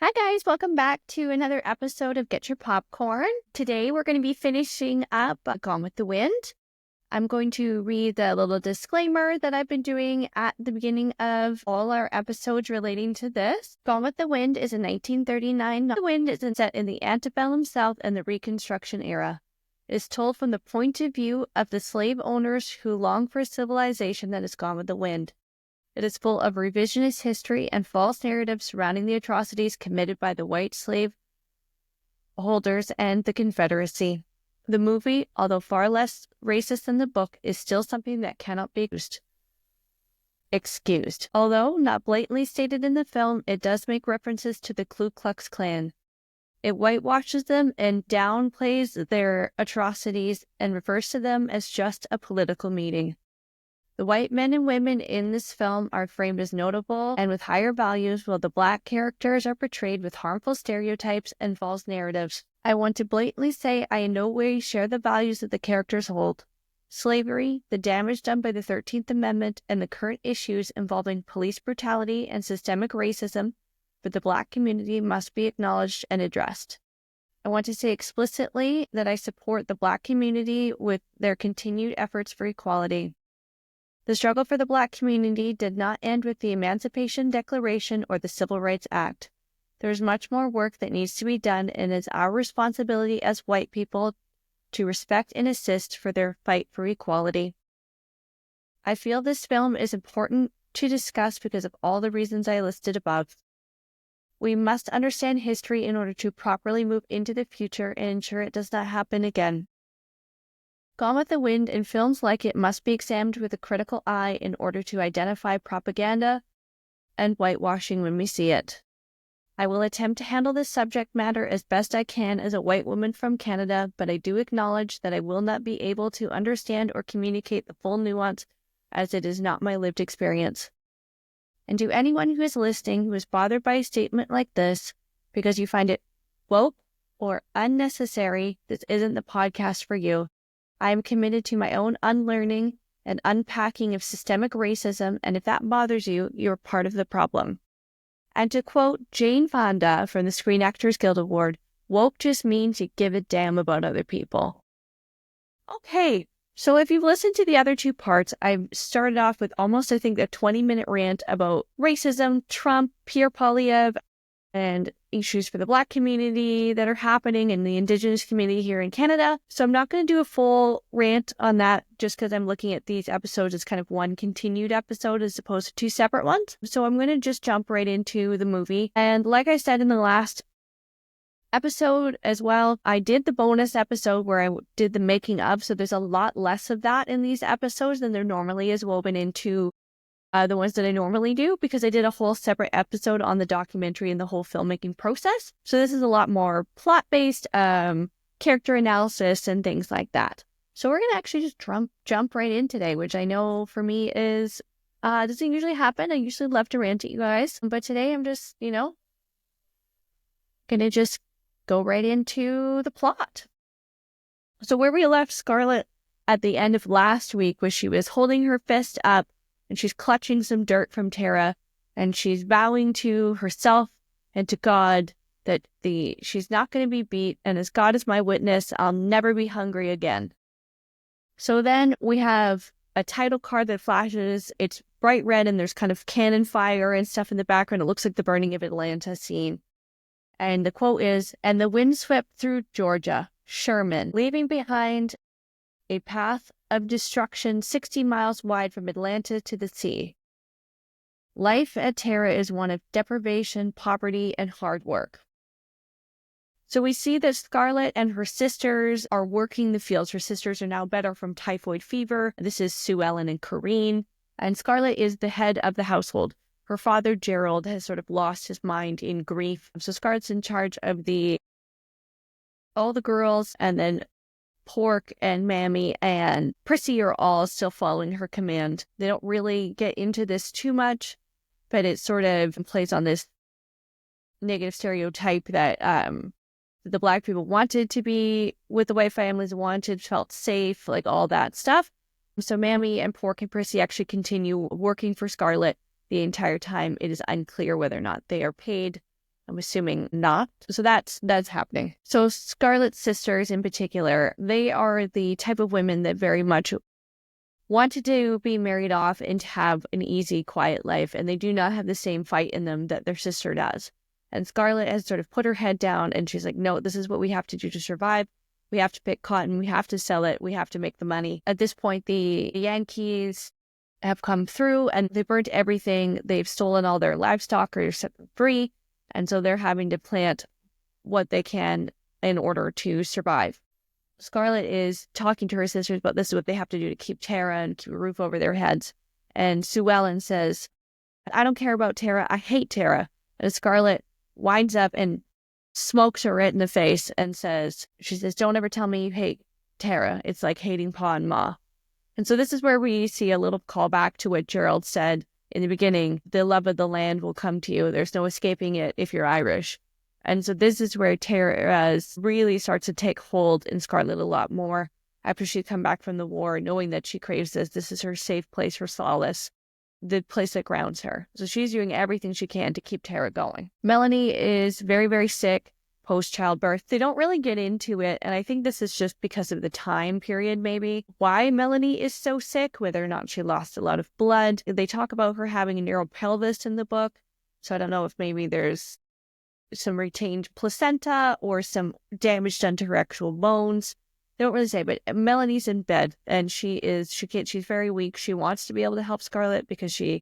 Hi guys, welcome back to another episode of Get Your Popcorn. Today we're going to be finishing up Gone with the Wind. I'm going to read the little disclaimer that I've been doing at the beginning of all our episodes relating to this. Gone with the Wind is a 1939 novel. The Wind is set in the antebellum South and the Reconstruction era. It is told from the point of view of the slave owners who long for a civilization that is gone with the wind. It is full of revisionist history and false narratives surrounding the atrocities committed by the white slave holders and the Confederacy. The movie, although far less racist than the book, is still something that cannot be excused. Although not blatantly stated in the film, it does make references to the Ku Klux Klan. It whitewashes them and downplays their atrocities and refers to them as just a political meeting. The white men and women in this film are framed as notable and with higher values, while the black characters are portrayed with harmful stereotypes and false narratives. I want to blatantly say I in no way share the values that the characters hold. Slavery, the damage done by the 13th Amendment, and the current issues involving police brutality and systemic racism for the black community must be acknowledged and addressed. I want to say explicitly that I support the black community with their continued efforts for equality. The struggle for the black community did not end with the Emancipation Declaration or the Civil Rights Act. There is much more work that needs to be done, and it is our responsibility as white people to respect and assist for their fight for equality. I feel this film is important to discuss because of all the reasons I listed above. We must understand history in order to properly move into the future and ensure it does not happen again. Gone with the Wind and films like it must be examined with a critical eye in order to identify propaganda and whitewashing when we see it. I will attempt to handle this subject matter as best I can as a white woman from Canada, but I do acknowledge that I will not be able to understand or communicate the full nuance as it is not my lived experience. And to anyone who is listening who is bothered by a statement like this because you find it woke or unnecessary, this isn't the podcast for you. I am committed to my own unlearning and unpacking of systemic racism, and if that bothers you, you're part of the problem. And to quote Jane Fonda from the Screen Actors Guild Award, woke just means you give a damn about other people. Okay, so if you've listened to the other two parts, I've started off with almost, I think, a 20-minute rant about racism, Trump, Pierre Poilievre, and issues for the black community that are happening in the Indigenous community here in Canada. So I'm not going to do a full rant on that just because I'm looking at these episodes as kind of one continued episode as opposed to two separate ones. So I'm going to just jump right into the movie. And like I said in the last episode as well, I did the bonus episode where I did the making of. So there's a lot less of that in these episodes than there normally is woven into the ones that I normally do, because I did a whole separate episode on the documentary and the whole filmmaking process. So this is a lot more plot-based, character analysis and things like that. So we're going to actually just jump right in today, which I know for me is, doesn't usually happen. I usually love to rant at you guys. But today I'm just, going to just go right into the plot. So where we left Scarlett at the end of last week was she was holding her fist up and she's clutching some dirt from Tara, and she's vowing to herself and to God that she's not going to be beat, and as God is my witness, I'll never be hungry again. So then we have a title card that flashes. It's bright red, and there's kind of cannon fire and stuff in the background. It looks like the burning of Atlanta scene. And the quote is, "And the wind swept through Georgia, Sherman, leaving behind a path of destruction 60 miles wide from Atlanta to the sea. Life at Tara is one of deprivation, poverty, and hard work." So we see that Scarlett and her sisters are working the fields. Her sisters are now better from typhoid fever. This is Sue Ellen and Corinne. And Scarlett is the head of the household. Her father, Gerald, has sort of lost his mind in grief. So Scarlett's in charge of all the girls, and then Pork and Mammy and Prissy are all still following her command. They don't really get into this too much, but it sort of plays on this negative stereotype that the black people wanted to be with the white families, felt safe, like all that stuff. So Mammy and Pork and Prissy actually continue working for Scarlett the entire time. It is unclear whether or not they are paid I'm assuming not. So that's happening. So Scarlett's sisters in particular, they are the type of women that very much wanted to be married off and to have an easy, quiet life, and they do not have the same fight in them that their sister does. And Scarlett has sort of put her head down, and she's like, no, this is what we have to do to survive. We have to pick cotton. We have to sell it. We have to make the money. At this point, the Yankees have come through, and they burnt everything. They've stolen all their livestock or set them free, and so they're having to plant what they can in order to survive. Scarlett is talking to her sisters about this is what they have to do to keep Tara and keep a roof over their heads. And Sue Ellen says, I don't care about Tara. I hate Tara. And Scarlett winds up and smokes her right in the face and she says, don't ever tell me you hate Tara. It's like hating Pa and Ma. And so this is where we see a little callback to what Gerald said in the beginning. The love of the land will come to you. There's no escaping it if you're Irish. And so this is where Tara really starts to take hold in Scarlett a lot more after she's come back from the war, knowing that she craves this. This is her safe place for solace, the place that grounds her. So she's doing everything she can to keep Tara going. Melanie is very, very sick post-childbirth. They don't really get into it, and I think this is just because of the time period, maybe, why Melanie is so sick, whether or not she lost a lot of blood. They talk about her having a narrow pelvis in the book, so I don't know if maybe there's some retained placenta or some damage done to her actual bones. They don't really say, but Melanie's in bed and she's very weak. She wants to be able to help Scarlett because she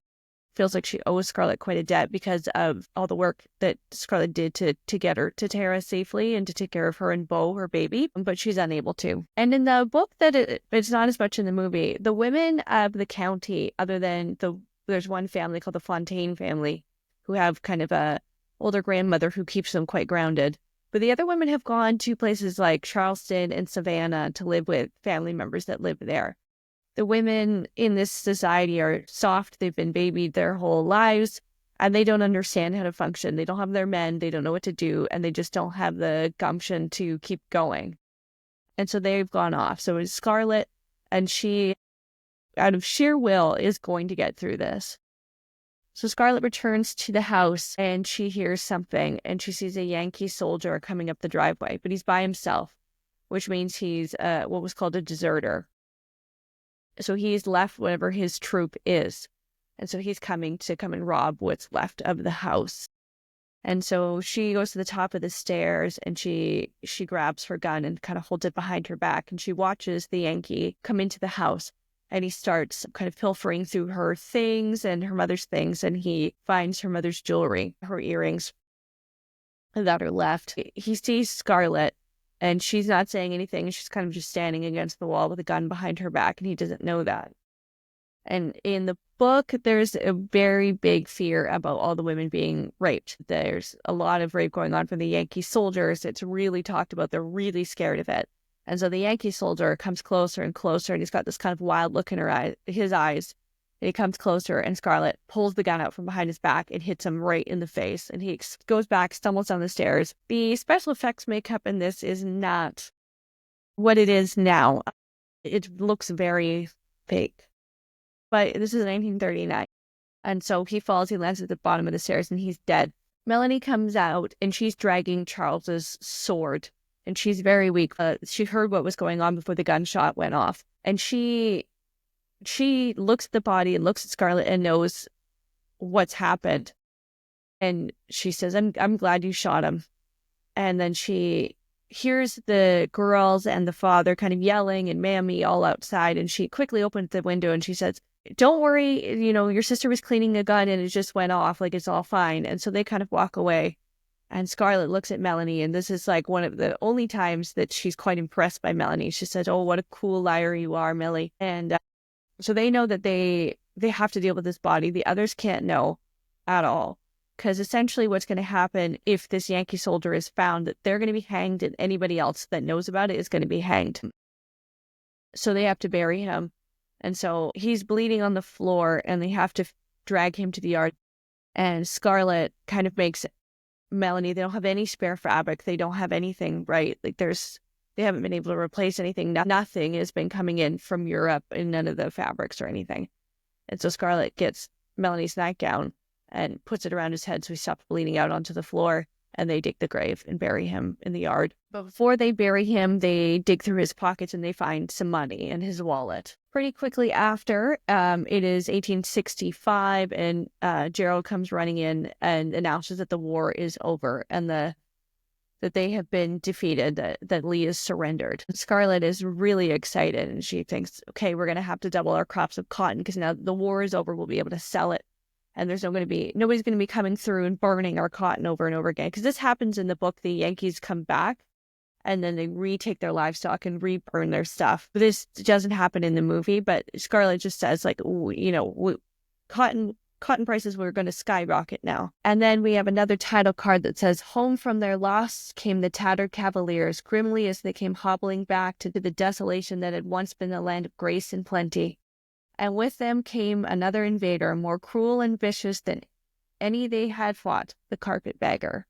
feels like she owes Scarlett quite a debt because of all the work that Scarlett did to get her to Tara safely and to take care of her and Beau, her baby, but she's unable to. And in the book, it's not as much in the movie, the women of the county, other than there's one family called the Fontaine family who have kind of a older grandmother who keeps them quite grounded. But the other women have gone to places like Charleston and Savannah to live with family members that live there. The women in this society are soft. They've been babied their whole lives, and they don't understand how to function. They don't have their men. They don't know what to do, and they just don't have the gumption to keep going. And so they've gone off. So it's Scarlett, and she, out of sheer will, is going to get through this. So Scarlett returns to the house and she hears something and she sees a Yankee soldier coming up the driveway, but he's by himself, which means he's what was called a deserter. So he's left whatever his troop is. And so he's coming to come and rob what's left of the house. And so she goes to the top of the stairs and she grabs her gun and kind of holds it behind her back. And she watches the Yankee come into the house. And he starts kind of pilfering through her things and her mother's things. And he finds her mother's jewelry, her earrings that are left. He sees Scarlett and she's not saying anything. She's kind of just standing against the wall with a gun behind her back. And he doesn't know that. And in the book, there's a very big fear about all the women being raped. There's a lot of rape going on from the Yankee soldiers. It's really talked about. They're really scared of it. And so the Yankee soldier comes closer and closer, and he's got this kind of wild look in his eyes. And he comes closer, and Scarlett pulls the gun out from behind his back and hits him right in the face. And he goes back, stumbles down the stairs. The special effects makeup in this is not what it is now. It looks very fake. But this is 1939. And so he falls, he lands at the bottom of the stairs, and he's dead. Melanie comes out, and she's dragging Charles's sword. And she's very weak. She heard what was going on before the gunshot went off. And she looks at the body and looks at Scarlett and knows what's happened. And she says, I'm glad you shot him. And then she hears the girls and the father kind of yelling and Mammy all outside. And she quickly opens the window and she says, don't worry, your sister was cleaning a gun and it just went off. Like, it's all fine. And so they kind of walk away. And Scarlett looks at Melanie, and this is like one of the only times that she's quite impressed by Melanie. She says, oh, what a cool liar you are, Millie. And so they know that they have to deal with this body. The others can't know at all. Because essentially what's going to happen if this Yankee soldier is found, that they're going to be hanged, and anybody else that knows about it is going to be hanged. So they have to bury him. And so he's bleeding on the floor, and they have to drag him to the yard. And Scarlett kind of makes Melanie, they don't have any spare fabric. They don't have anything, right? Like they haven't been able to replace anything. Nothing has been coming in from Europe in none of the fabrics or anything. And so Scarlett gets Melanie's nightgown and puts it around his head so he stops bleeding out onto the floor. And they dig the grave and bury him in the yard. But before they bury him, they dig through his pockets and they find some money in his wallet. Pretty quickly after, it is 1865, and Gerald comes running in and announces that the war is over and that they have been defeated, that Leigh is surrendered. Scarlett is really excited, and she thinks, okay, we're going to have to double our crops of cotton because now the war is over, we'll be able to sell it. And there's nobody's going to be coming through and burning our cotton over and over again. Because this happens in the book. The Yankees come back and then they retake their livestock and re-burn their stuff. But this doesn't happen in the movie. But Scarlett just says, like, cotton prices were going to skyrocket now. And then we have another title card that says, home from their loss came the tattered cavaliers, grimly as they came hobbling back to the desolation that had once been the land of grace and plenty. And with them came another invader, more cruel and vicious than any they had fought, the carpetbagger.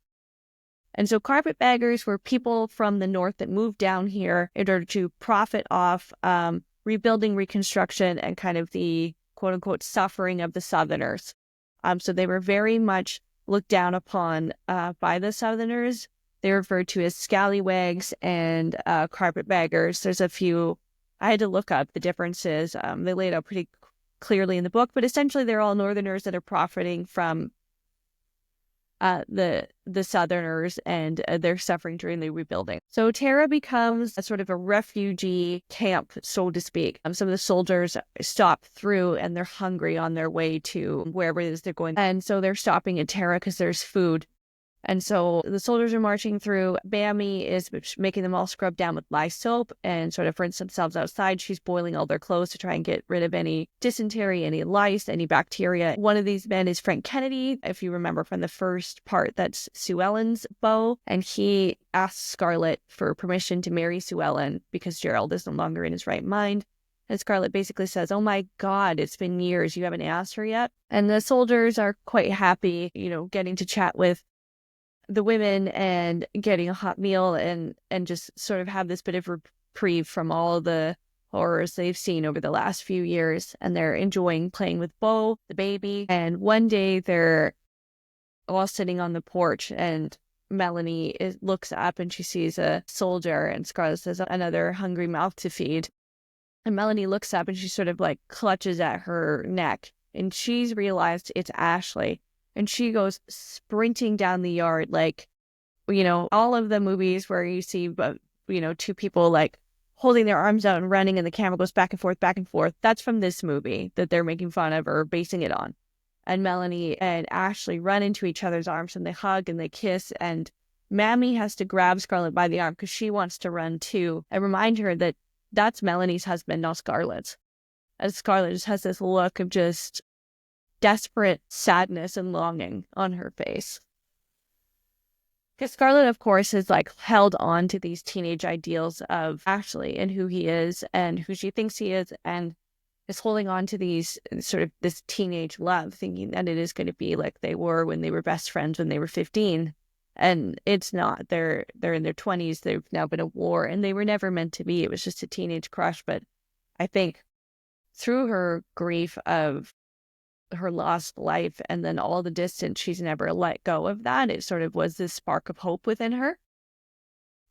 And so carpetbaggers were people from the north that moved down here in order to profit off rebuilding, reconstruction, and kind of the quote-unquote suffering of the Southerners. So they were very much looked down upon by the Southerners. They were referred to as scallywags and carpetbaggers. There's a few... I had to look up the differences. They lay it out pretty clearly in the book, but essentially they're all Northerners that are profiting from the Southerners, and they're suffering during the rebuilding. So Tara becomes a sort of a refugee camp, so to speak. Some of the soldiers stop through and they're hungry on their way to wherever it is they're going. And so they're stopping at Tara because there's food. And so the soldiers are marching through. Mammy is making them all scrub down with lye soap and sort of rinse themselves outside. She's boiling all their clothes to try and get rid of any dysentery, any lice, any bacteria. One of these men is Frank Kennedy, if you remember from the first part. That's Sue Ellen's beau. And he asks Scarlett for permission to marry Sue Ellen because Gerald is no longer in his right mind. And Scarlett basically says, oh my God, it's been years. You haven't asked her yet. And the soldiers are quite happy, getting to chat with the women and getting a hot meal and just sort of have this bit of reprieve from all the horrors they've seen over the last few years. And they're enjoying playing with Beau, the baby. And one day they're all sitting on the porch and Melanie looks up and she sees a soldier, and Scarlett says, another hungry mouth to feed. And Melanie looks up and she sort of like clutches at her neck, and she's realized it's Ashley. And she goes sprinting down the yard, like, all of the movies where you see, two people like holding their arms out and running and the camera goes back and forth, back and forth. That's from this movie that they're making fun of or basing it on. And Melanie and Ashley run into each other's arms and they hug and they kiss. And Mammy has to grab Scarlett by the arm because she wants to run too and remind her that that's Melanie's husband, not Scarlett's. And Scarlett just has this look of just desperate sadness and longing on her face. Because Scarlett, of course, is like held on to these teenage ideals of Ashley and who he is and who she thinks he is, and is holding on to these sort of this teenage love, thinking that it is going to be like they were when they were best friends when they were 15. And it's not. They're in their 20s. They've now been at war, and they were never meant to be. It was just a teenage crush. But I think through her grief of her lost life and then all the distance, she's never let go of that. It sort of was this spark of hope within her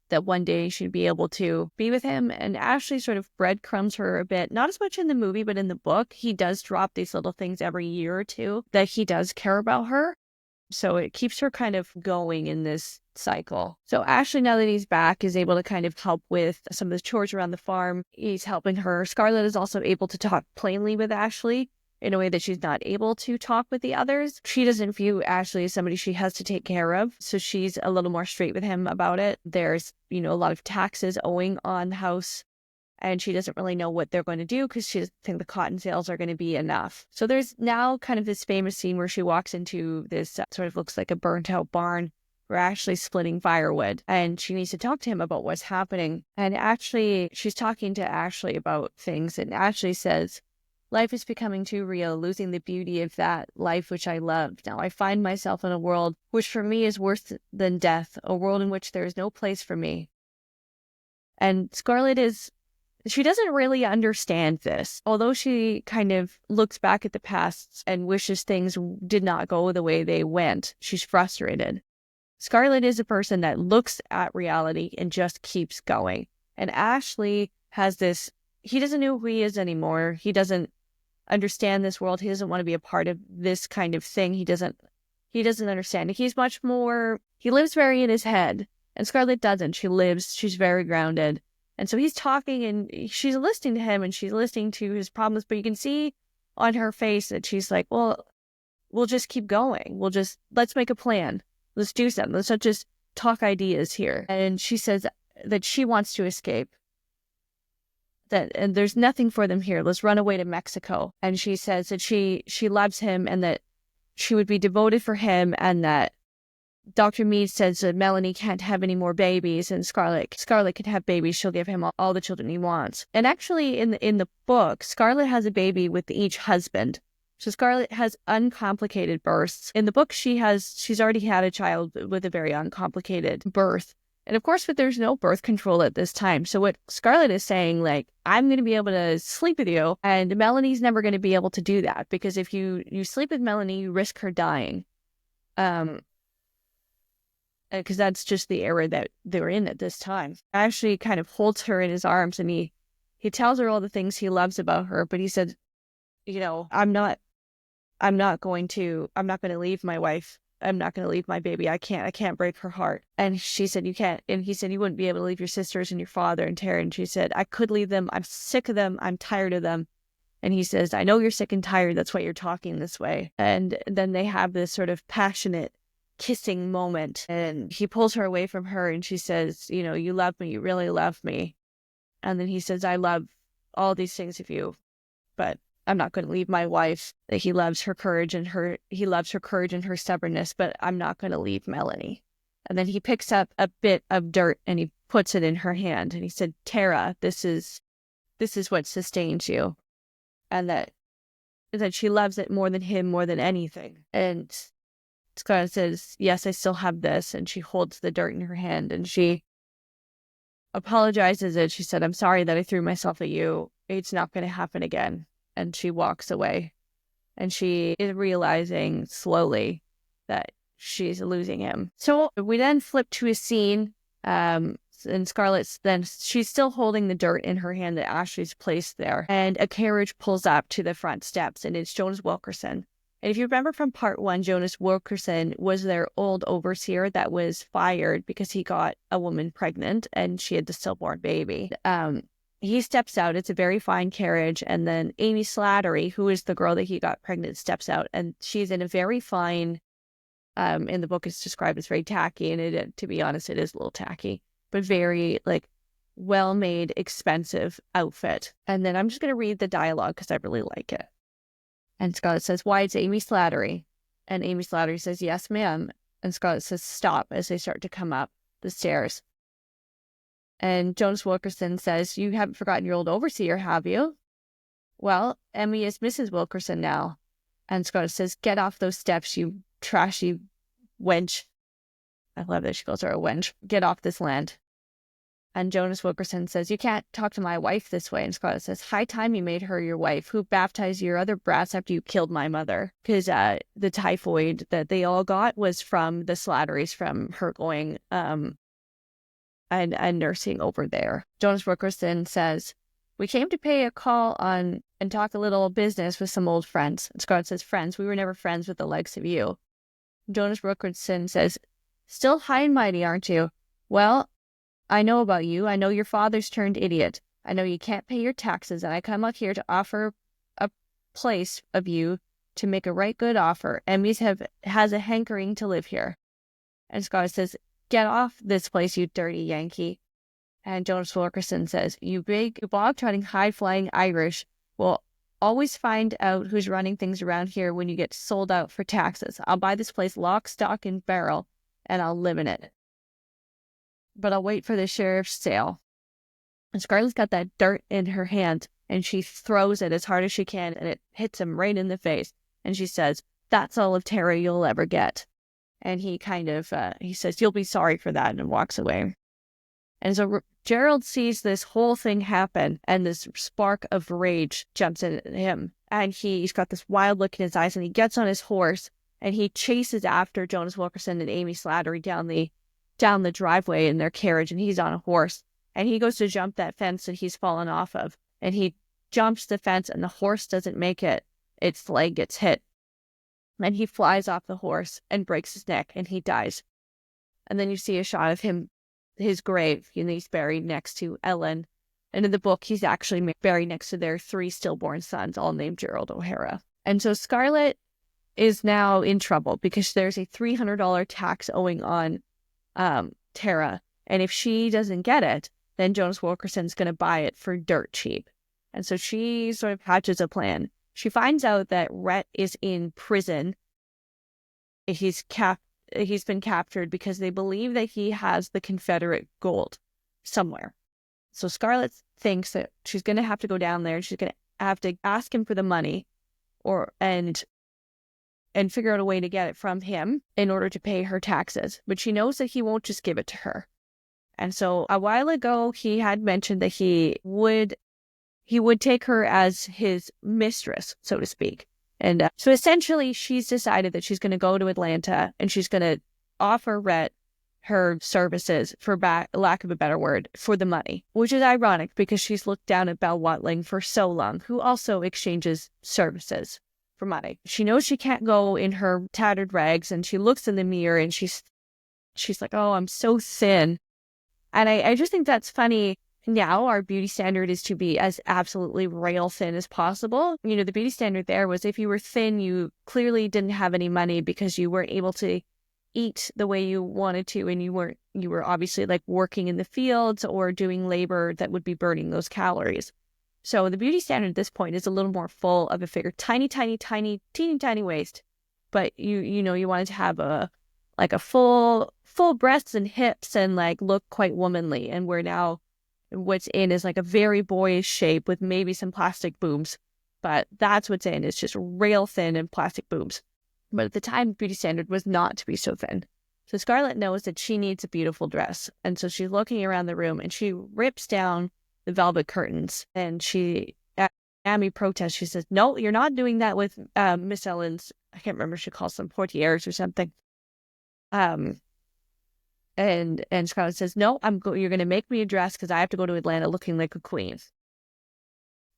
that one day she'd be able to be with him. And Ashley sort of breadcrumbs her a bit, not as much in the movie, but in the book, he does drop these little things every year or two that he does care about her. So it keeps her kind of going in this cycle. So Ashley, now that he's back, is able to kind of help with some of the chores around the farm. He's helping her. Scarlett is also able to talk plainly with Ashley in a way that she's not able to talk with the others. She doesn't view Ashley as somebody she has to take care of, so she's a little more straight with him about it. There's, a lot of taxes owing on the house, and she doesn't really know what they're going to do because she doesn't think the cotton sales are going to be enough. So there's now kind of this famous scene where she walks into this sort of looks like a burnt out barn where Ashley's splitting firewood, and she needs to talk to him about what's happening. And actually, she's talking to Ashley about things, and Ashley says, life is becoming too real, losing the beauty of that life which I loved. Now I find myself in a world which for me is worse than death, a world in which there is no place for me. And Scarlett is she doesn't really understand this. Although she kind of looks back at the past and wishes things did not go the way they went, she's frustrated. Scarlett is a person that looks at reality and just keeps going. And Ashley has this, he doesn't know who he is anymore. He doesn't understand this world. He doesn't want to be a part of this kind of thing. He doesn't understand it. He's much more, he lives very in his head. And Scarlett doesn't. She's very grounded. And so he's talking and she's listening to him and she's listening to his problems. But you can see on her face that she's like, well, we'll just keep going. Let's make a plan. Let's do something. Let's not just talk ideas here. And she says that she wants to escape. And there's nothing for them here. Let's run away to Mexico. And she says that she loves him and that she would be devoted for him, and that Dr. Mead says that Melanie can't have any more babies and Scarlett can have babies. She'll give him all the children he wants. And actually in the book, Scarlett has a baby with each husband. So Scarlett has uncomplicated births. In the book, she's already had a child with a very uncomplicated birth. And of course, but there's no birth control at this time. So what Scarlett is saying, like, I'm going to be able to sleep with you, and Melanie's never going to be able to do that, because if you sleep with Melanie, you risk her dying. Because that's just the era that they were in at this time. Actually kind of holds her in his arms, and he tells her all the things he loves about her, but he said, I'm not going to leave my wife. I'm not going to leave my baby. I can't break her heart. And she said, you can't. And he said, you wouldn't be able to leave your sisters and your father and Tara. And she said, I could leave them. I'm sick of them. I'm tired of them. And he says, I know you're sick and tired. That's why you're talking this way. And then they have this sort of passionate kissing moment. And he pulls her away from her and she says, you love me. You really love me. And then he says, I love all these things of you, but I'm not going to leave my wife. He loves her courage and her stubbornness, but I'm not going to leave Melanie. And then he picks up a bit of dirt and he puts it in her hand. And he said, Tara, this is what sustains you. And that she loves it more than him, more than anything. And Scarlett says, yes, I still have this. And she holds the dirt in her hand and she apologizes. And she said, I'm sorry that I threw myself at you. It's not going to happen again. And she walks away, and she is realizing slowly that she's losing him. So we then flip to a scene, and Scarlett's she's still holding the dirt in her hand that Ashley's placed there, and a carriage pulls up to the front steps, and it's Jonas Wilkerson. And if you remember from part 1, Jonas Wilkerson was their old overseer that was fired because he got a woman pregnant, and she had the stillborn baby. He steps out. It's a very fine carriage. And then Amy Slattery, who is the girl that he got pregnant, steps out. And she's in a very fine, in the book it's described as very tacky. And to be honest, it is a little tacky, but very well-made, expensive outfit. And then I'm just going to read the dialogue because I really like it. And Scarlett says, why, it's Amy Slattery. And Amy Slattery says, yes, ma'am. And Scarlett says, stop, as they start to come up the stairs. And Jonas Wilkerson says, you haven't forgotten your old overseer, have you? Well, Emmy is Mrs. Wilkerson now. And Scarlett says, get off those steps, you trashy wench. I love that she calls her a wench. Get off this land. And Jonas Wilkerson says, you can't talk to my wife this way. And Scarlett says, high time you made her your wife. Who baptized your other brats after you killed my mother? Because the typhoid that they all got was from the Slatterys, from her going and nursing over there. Jonas Wilkerson says, we came to pay a call on and talk a little business with some old friends. And Scarlett says, friends? We were never friends with the likes of you. Jonas Wilkerson says, still high and mighty, aren't you? Well, I know about you. I know your father's turned idiot. I know you can't pay your taxes, and I come up here to offer a place of you to make a right good offer. Emmy's has a hankering to live here. And Scarlett says, get off this place, you dirty Yankee. And Jonas Wilkerson says, you big, bog-trotting, high-flying Irish will always find out who's running things around here when you get sold out for taxes. I'll buy this place lock, stock, and barrel, and I'll live in it. But I'll wait for the sheriff's sale. And Scarlett's got that dirt in her hand, and she throws it as hard as she can, and it hits him right in the face. And she says, that's all of Tara you'll ever get. And he kind of, he says, you'll be sorry for that, and walks away. And so Gerald sees this whole thing happen, and this spark of rage jumps in him. And he's got this wild look in his eyes, and he gets on his horse, and he chases after Jonas Wilkerson and Amy Slattery down the driveway in their carriage, and he's on a horse. And he goes to jump that fence that he's fallen off of. And he jumps the fence, and the horse doesn't make it. Its leg gets hit. And he flies off the horse and breaks his neck, and he dies. And then you see a shot of him, his grave, and he's buried next to Ellen. And in the book, he's actually buried next to their 3 stillborn sons, all named Gerald O'Hara. And so Scarlett is now in trouble because there's a $300 tax owing on Tara. And if she doesn't get it, then Jonas Wilkerson's going to buy it for dirt cheap. And so she sort of hatches a plan. She finds out that Rhett is in prison. He's been captured because they believe that he has the Confederate gold somewhere. So Scarlett thinks that she's going to have to go down there. She's going to have to ask him for the money and figure out a way to get it from him in order to pay her taxes. But she knows that he won't just give it to her. And so a while ago, he had mentioned that he would take her as his mistress, so to speak. And so essentially, she's decided that she's going to go to Atlanta and she's going to offer Rhett her services, for lack of a better word, for the money, which is ironic because she's looked down at Belle Watling for so long, who also exchanges services for money. She knows she can't go in her tattered rags, and she looks in the mirror and she's like, oh, I'm so thin. And I just think that's funny. Now our beauty standard is to be as absolutely rail thin as possible. You know, the beauty standard there was if you were thin, you clearly didn't have any money because you weren't able to eat the way you wanted to, and you were obviously like working in the fields or doing labor that would be burning those calories. So the beauty standard at this point is a little more full of a figure, teeny tiny waist, but you wanted to have a full breasts and hips and like look quite womanly. And we're now, what's in is like a very boyish shape with maybe some plastic boobs, but that's what's in. It's just rail thin and plastic boobs. But at the time, beauty standard was not to be so thin. So Scarlett knows that she needs a beautiful dress. And so she's looking around the room and she rips down the velvet curtains. And Amy protests. She says, no, you're not doing that with Miss Ellen's, I can't remember, she calls them portieres or something. And Scarlett says, no, you're going to make me a dress because I have to go to Atlanta looking like a queen.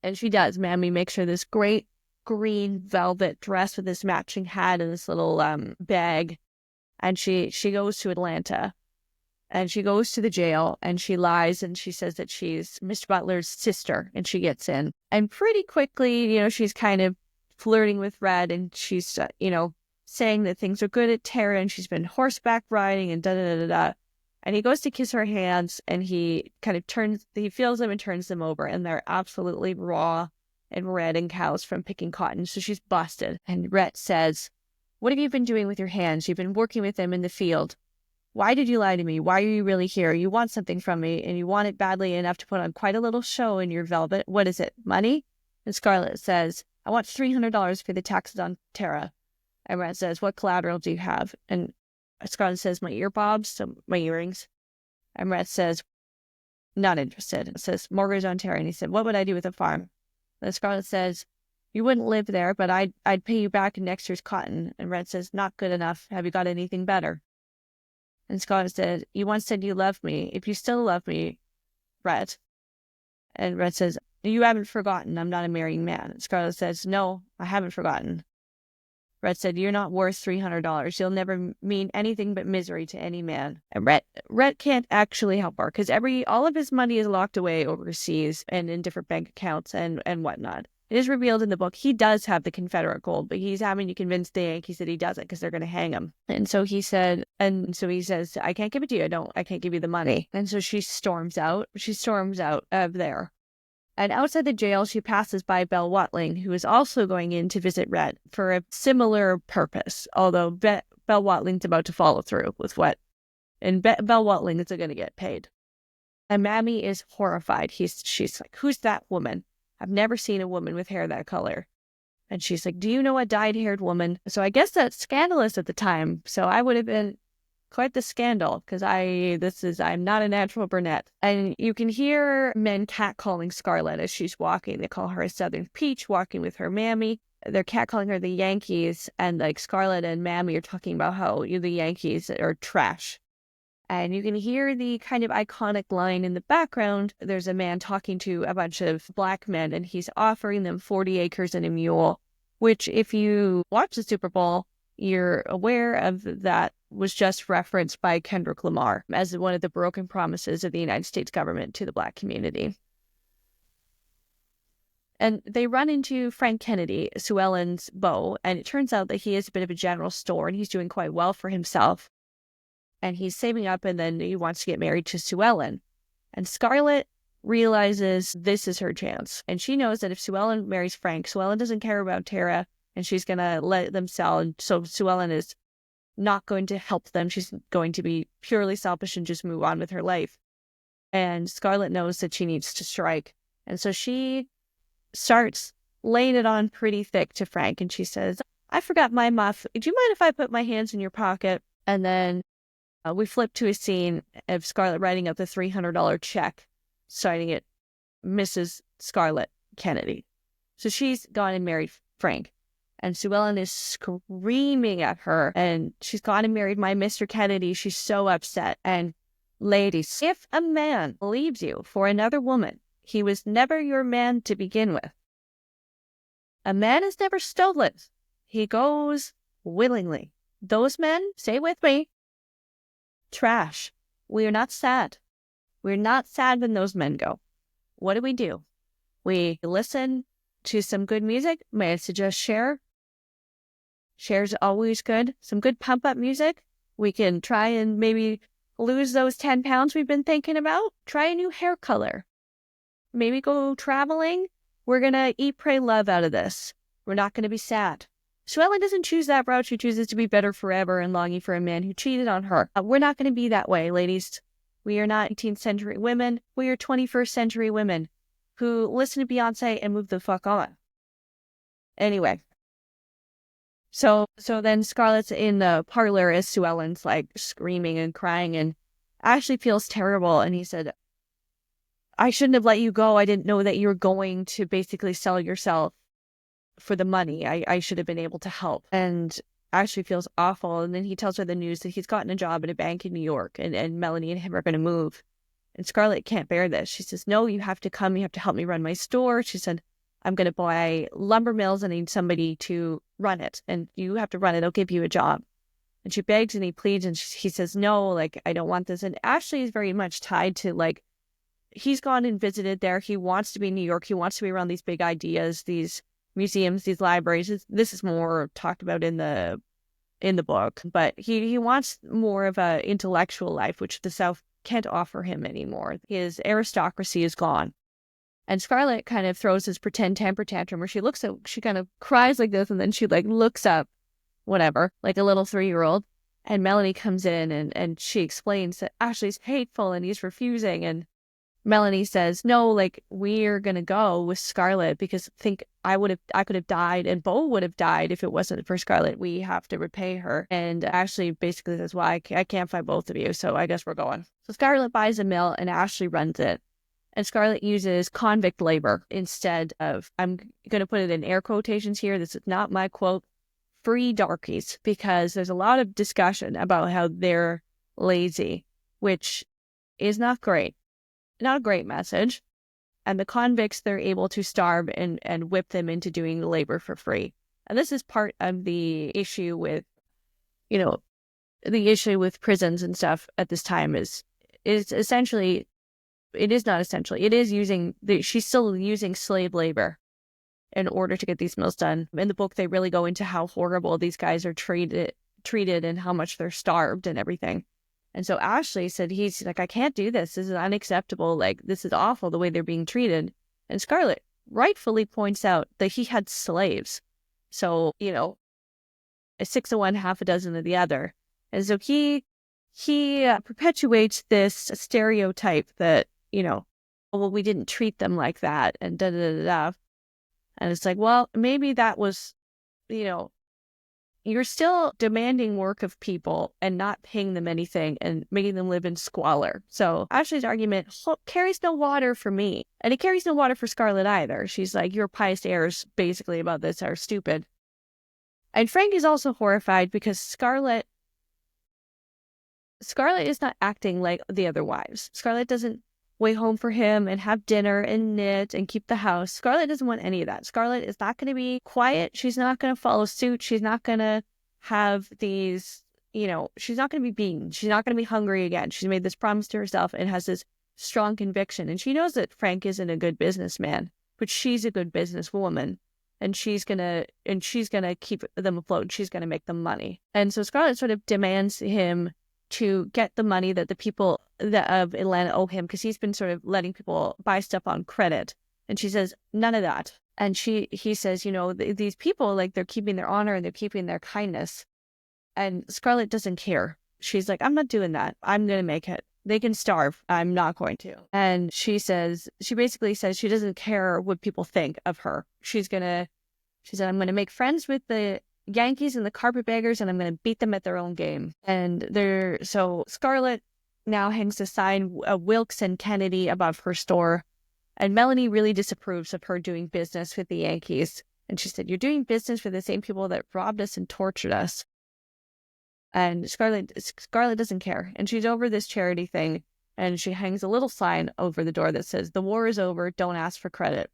And she does. Mammy makes her this great green velvet dress with this matching hat and this little bag. And she goes to Atlanta and she goes to the jail and she lies and she says that she's Mr. Butler's sister, and she gets in. And pretty quickly, she's kind of flirting with Red, and she's, saying that things are good at Tara and she's been horseback riding and da-da-da-da-da. And he goes to kiss her hands and he kind of he feels them and turns them over, and they're absolutely raw and red and cows from picking cotton. So she's busted. And Rhett says, what have you been doing with your hands? You've been working with them in the field. Why did you lie to me? Why are you really here? You want something from me, and you want it badly enough to put on quite a little show in your velvet. What is it? Money? And Scarlett says, I want $300 for the taxes on Tara. And Rhett says, what collateral do you have? And Scarlett says, my earbobs, so my earrings. And Rhett says, not interested. It says, mortgage on Tara. And he said, what would I do with a farm? And Scarlett says, you wouldn't live there, but I'd pay you back in next year's cotton. And Red says, not good enough. Have you got anything better? And Scarlett said, you once said you loved me. If you still love me, Red. And Red says, you haven't forgotten. I'm not a marrying man. And Scarlett says, no, I haven't forgotten. Red said, you're not worth $300. You'll never mean anything but misery to any man. And Red can't actually help her because all of his money is locked away overseas and in different bank accounts and whatnot. It is revealed in the book he does have the Confederate gold, but he's having to convince the Yankees that he doesn't because they're going to hang him. And so he says, I can't give it to you. I can't give you the money. And so she storms out. She storms out of there. And outside the jail, she passes by Belle Watling, who is also going in to visit Red for a similar purpose, although Belle Watling's about to follow through with what, and Belle Watling is going to get paid. And Mammy is horrified. She's like, who's that woman? I've never seen a woman with hair that color. And she's like, do you know a dyed-haired woman? So I guess that's scandalous at the time. So I would have been quite the scandal, because I'm not a natural brunette. And you can hear men catcalling Scarlett as she's walking. They call her a Southern peach, walking with her mammy. They're catcalling her the Yankees, and like Scarlett and Mammy are talking about how the Yankees are trash. And you can hear the kind of iconic line in the background. There's a man talking to a bunch of black men, and he's offering them 40 acres and a mule, which if you watch the Super Bowl, you're aware of that was just referenced by Kendrick Lamar as one of the broken promises of the United States government to the black community. And they run into Frank Kennedy, Sue Ellen's beau, and it turns out that he is a bit of a general store and he's doing quite well for himself. And he's saving up, and then he wants to get married to Sue Ellen. And Scarlett realizes this is her chance. And she knows that if Sue Ellen marries Frank, Sue Ellen doesn't care about Tara, and she's going to let them sell. And so Sue Ellen is not going to help them. She's going to be purely selfish and just move on with her life. And Scarlett knows that she needs to strike. And so she starts laying it on pretty thick to Frank. And she says, I forgot my muff. Do you mind if I put my hands in your pocket? And then we flip to a scene of Scarlett writing up the $300 check, signing it Mrs. Scarlett Kennedy. So she's gone and married Frank. And Sue Ellen is screaming at her. And she's gone and married my Mr. Kennedy. She's so upset. And ladies, if a man leaves you for another woman, he was never your man to begin with. A man is never stolen. He goes willingly. Those men, say with me, trash. We are not sad. We're not sad when those men go. What do? We listen to some good music. May I suggest Cher? Cher's always good. Some good pump-up music. We can try and maybe lose those 10 pounds we've been thinking about. Try a new hair color. Maybe go traveling. We're going to eat, pray, love out of this. We're not going to be sad. Sue Ellen doesn't choose that route. She chooses to be better forever and longing for a man who cheated on her. We're not going to be that way, ladies. We are not 18th century women. We are 21st century women who listen to Beyonce and move the fuck on. Anyway. So then Scarlett's in the parlor as Sue Ellen's like screaming and crying, and Ashley feels terrible. And he said, I shouldn't have let you go. I didn't know that you were going to basically sell yourself for the money. I should have been able to help. And Ashley feels awful. And then he tells her the news that he's gotten a job at a bank in New York, and Melanie and him are going to move. And Scarlett can't bear this. She says, no, you have to come. You have to help me run my store. She said, I'm going to buy lumber mills. I need somebody to run it. And you have to run it. I'll give you a job. And she begs and he pleads. And he says, no, like, I don't want this. And Ashley is very much tied to, like, he's gone and visited there. He wants to be in New York. He wants to be around these big ideas, these museums, these libraries. This is more talked about in the book. But he wants more of a intellectual life, which the South can't offer him anymore. His aristocracy is gone. And Scarlett kind of throws this pretend temper tantrum where she kind of cries like this, and then she like looks up, whatever, like a little 3-year-old. And Melanie comes in and she explains that Ashley's hateful and he's refusing. And Melanie says, no, like, we're going to go with Scarlett because I could have died and Beau would have died if it wasn't for Scarlett. We have to repay her. And Ashley basically says, well, I can't find both of you, so I guess we're going. So Scarlett buys a mill and Ashley runs it. And Scarlett uses convict labor instead of, I'm going to put it in air quotations here, this is not my quote, free darkies, because there's a lot of discussion about how they're lazy, which is not great. Not a great message. And the convicts, they're able to starve and whip them into doing the labor for free. And this is part of the issue with, the issue with prisons and stuff at this time is essentially, it is not essentially, it is she's still using slave labor in order to get these mills done. In the book, they really go into how horrible these guys are treated and how much they're starved and everything. And so Ashley said, he's like, I can't do this. This is unacceptable. Like, this is awful the way they're being treated. And Scarlett rightfully points out that he had slaves. So, a 6 of one, half a dozen of the other. And so he perpetuates this stereotype that, well, we didn't treat them like that and da da da da. And it's like, well, maybe that was, you're still demanding work of people and not paying them anything and making them live in squalor. So Ashley's argument carries no water for me. And it carries no water for Scarlett either. She's like, your pious airs basically about this are stupid. And Frank is also horrified because Scarlett is not acting like the other wives. Scarlett doesn't wait home for him and have dinner and knit and keep the house. Scarlett doesn't want any of that. Scarlett is not going to be quiet. She's not going to follow suit. She's not going to have these, she's not going to be beaten. She's not going to be hungry again. She's made this promise to herself and has this strong conviction. And she knows that Frank isn't a good businessman, but she's a good businesswoman. And she's gonna keep them afloat. She's gonna make them money. And so Scarlett sort of demands him to get the money that the people of Atlanta owe him, because he's been sort of letting people buy stuff on credit. And she says, none of that. And he says, these people, like, they're keeping their honor and they're keeping their kindness. And Scarlett doesn't care. She's like, I'm not doing that. I'm going to make it. They can starve. I'm not going to. And she basically says she doesn't care what people think of her. She said, I'm going to make friends with the Yankees and the carpetbaggers, and I'm going to beat them at their own game. And so Scarlett now hangs a sign of Wilkes and Kennedy above her store. And Melanie really disapproves of her doing business with the Yankees. And she said, you're doing business with the same people that robbed us and tortured us. And Scarlett doesn't care. And she's over this charity thing. And she hangs a little sign over the door that says, the war is over, don't ask for credit.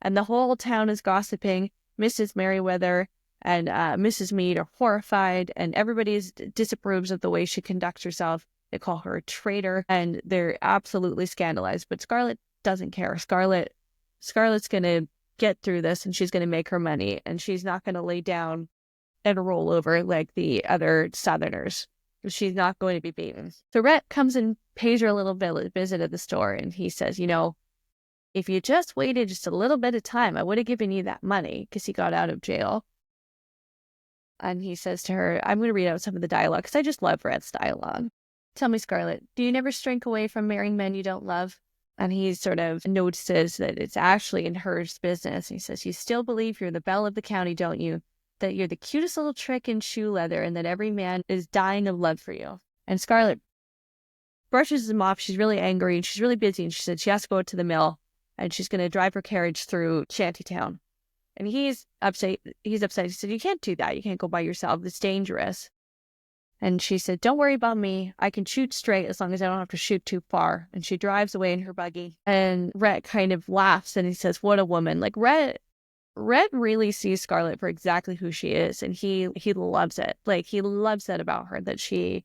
And the whole town is gossiping. Mrs. Merriweather and Mrs. Meade are horrified, and everybody disapproves of the way she conducts herself. They call her a traitor, and they're absolutely scandalized. But Scarlett doesn't care. Scarlett's going to get through this, and she's going to make her money, and she's not going to lay down and roll over like the other Southerners. She's not going to be beaten. So Rhett comes and pays her a little visit at the store, and he says, if you just waited just a little bit of time, I would have given you that money, because he got out of jail. And he says to her, I'm going to read out some of the dialogue, because I just love Rhett's dialogue. Tell me, Scarlett, do you never shrink away from marrying men you don't love? And he sort of notices that it's Ashley and her's business. He says, you still believe you're the belle of the county, don't you? That you're the cutest little trick in shoe leather, and that every man is dying of love for you. And Scarlett brushes him off. She's really angry, and she's really busy. And she said she has to go to the mill, and she's going to drive her carriage through Shantytown. And he's upset. He said, you can't do that. You can't go by yourself. It's dangerous. And she said, don't worry about me. I can shoot straight as long as I don't have to shoot too far. And she drives away in her buggy. And Rhett kind of laughs, and he says, what a woman. Like, Rhett really sees Scarlett for exactly who she is. And he loves it. Like, he loves that about her, that she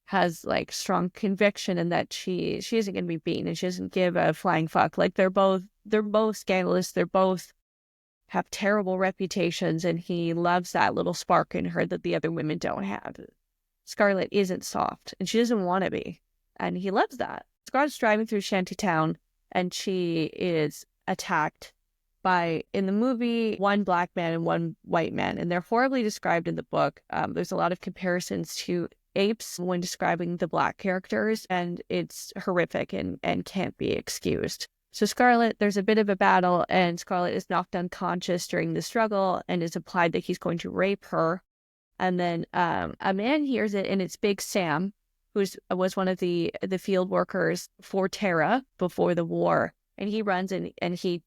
has like strong conviction, and that she isn't going to be beaten, and she doesn't give a flying fuck. Like, they're both scandalous. They're both have terrible reputations, and he loves that little spark in her that the other women don't have. Scarlett isn't soft, and she doesn't want to be, and he loves that. Scarlett's driving through Shantytown, and she is attacked by, in the movie, one black man and one white man, and they're horribly described in the book. There's a lot of comparisons to apes when describing the black characters, and it's horrific and can't be excused. So Scarlett, there's a bit of a battle, and Scarlett is knocked unconscious during the struggle, and it's implied that he's going to rape her. And then a man hears it, and it's Big Sam, who was one of the field workers for Tara before the war. And he runs and he,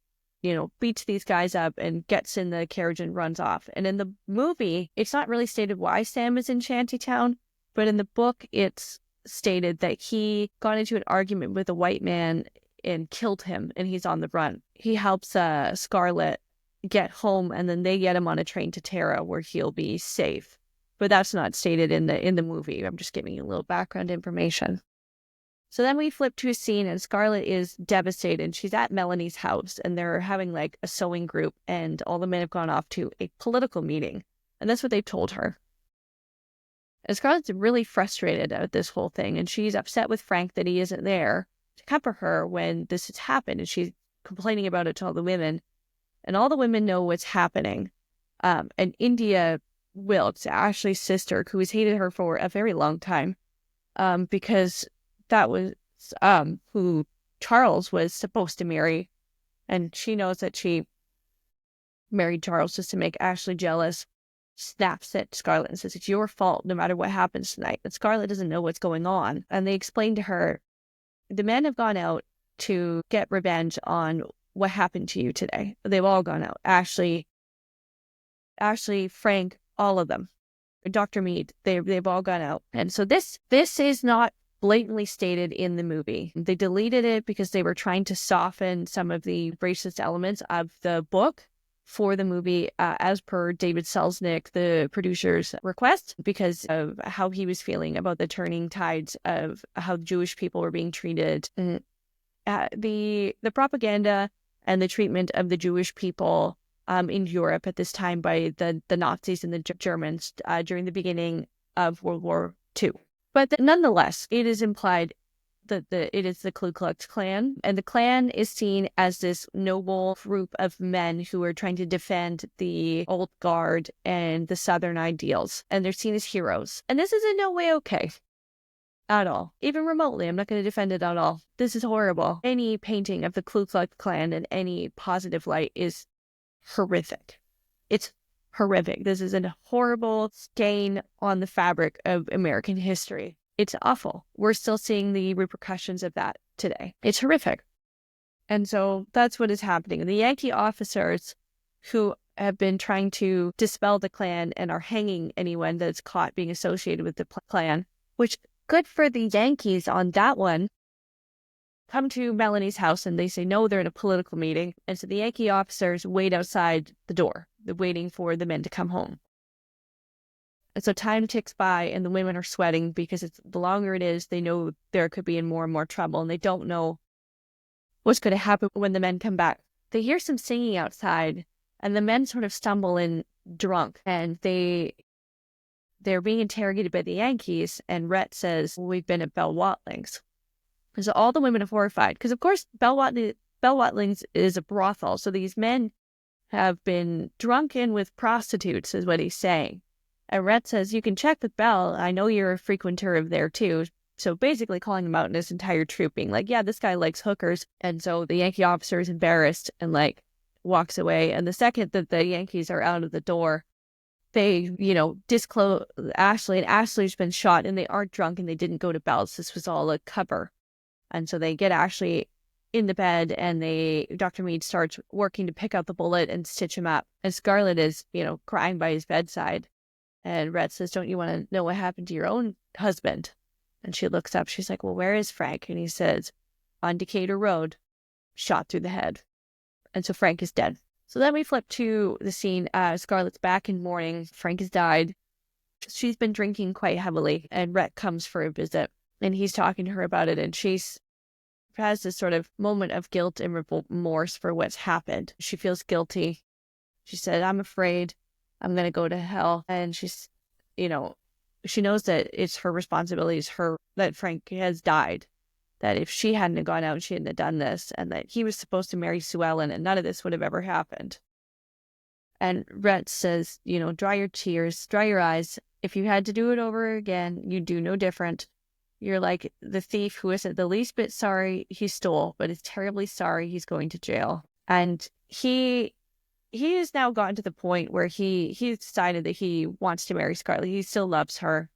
beats these guys up and gets in the carriage and runs off. And in the movie, it's not really stated why Sam is in Shantytown, but in the book, it's stated that he got into an argument with a white man and killed him, and he's on the run. He helps Scarlett get home, and then they get him on a train to Tara, where he'll be safe. But that's not stated in the movie. I'm just giving you a little background information. So then we flip to a scene, and Scarlett is devastated. She's at Melanie's house, and they're having like a sewing group, and all the men have gone off to a political meeting, and that's what they've told her. And Scarlett's really frustrated at this whole thing, and she's upset with Frank that he isn't there to comfort her when this has happened, and she's complaining about it to all the women, and all the women know what's happening. And India Wilkes, Ashley's sister, who has hated her for a very long time, because that was who Charles was supposed to marry, and she knows that she married Charles just to make Ashley jealous. snaps at Scarlett and says, it's your fault no matter what happens tonight. And Scarlett doesn't know what's going on. And they explain to her, the men have gone out to get revenge on what happened to you today. They've all gone out. Ashley, Frank, all of them. Dr. Mead, they've all gone out. And so this is not blatantly stated in the movie. They deleted it because they were trying to soften some of the racist elements of the book for the movie, as per David Selznick, the producer's request, because of how he was feeling about the turning tides of how Jewish people were being treated. The propaganda and the treatment of the Jewish people in Europe at this time by the Nazis and the Germans during the beginning of World War II. But nonetheless, it is implied that it is the Ku Klux Klan, and the Klan is seen as this noble group of men who are trying to defend the old guard and the Southern ideals, and they're seen as heroes. And this is in no way okay. At all. Even remotely, I'm not going to defend it at all. This is horrible. Any painting of the Ku Klux Klan in any positive light is horrific. It's horrific. This is a horrible stain on the fabric of American history. It's awful. We're still seeing the repercussions of that today. It's horrific. And so that's what is happening. The Yankee officers who have been trying to dispel the Klan and are hanging anyone that's caught being associated with the Klan, which good for the Yankees on that one, come to Melanie's house and they say, no, they're in a political meeting. And so the Yankee officers wait outside the door. They're waiting for the men to come home. And so time ticks by and the women are sweating because the longer it is, they know there could be in more and more trouble, and they don't know what's going to happen when the men come back. They hear some singing outside, and the men sort of stumble in drunk, and they're being interrogated by the Yankees, and Rhett says, well, we've been at Belle Watling's. And so all the women are horrified, because of course Belle Watling's is a brothel, so these men have been drunken with prostitutes, is what he's saying. And Rhett says, you can check with Belle. I know you're a frequenter of there too. So basically calling him out in his entire troop, being like, yeah, this guy likes hookers. And so the Yankee officer is embarrassed and walks away. And the second that the Yankees are out of the door, they, disclose Ashley, and Ashley's been shot, and they aren't drunk and they didn't go to Belle's. This was all a cover. And so they get Ashley in the bed, and Dr. Mead starts working to pick out the bullet and stitch him up. And Scarlett is, crying by his bedside. And Rhett says, don't you want to know what happened to your own husband? And she looks up. She's like, well, where is Frank? And he says, on Decatur Road, shot through the head. And so Frank is dead. So then we flip to the scene. Scarlett's back in mourning. Frank has died. She's been drinking quite heavily. And Rhett comes for a visit. And he's talking to her about it. And she has this sort of moment of guilt and remorse for what's happened. She feels guilty. She said, I'm afraid I'm going to go to hell. And she's, she knows that it's her responsibility, that Frank has died, that if she hadn't gone out, she hadn't have done this, and that he was supposed to marry Sue Ellen, and none of this would have ever happened. And Rhett says, dry your tears, dry your eyes. If you had to do it over again, you'd do no different. You're like the thief who isn't the least bit sorry he stole, but is terribly sorry he's going to jail. And he has now gotten to the point where he's decided that he wants to marry Scarlett. He still loves her.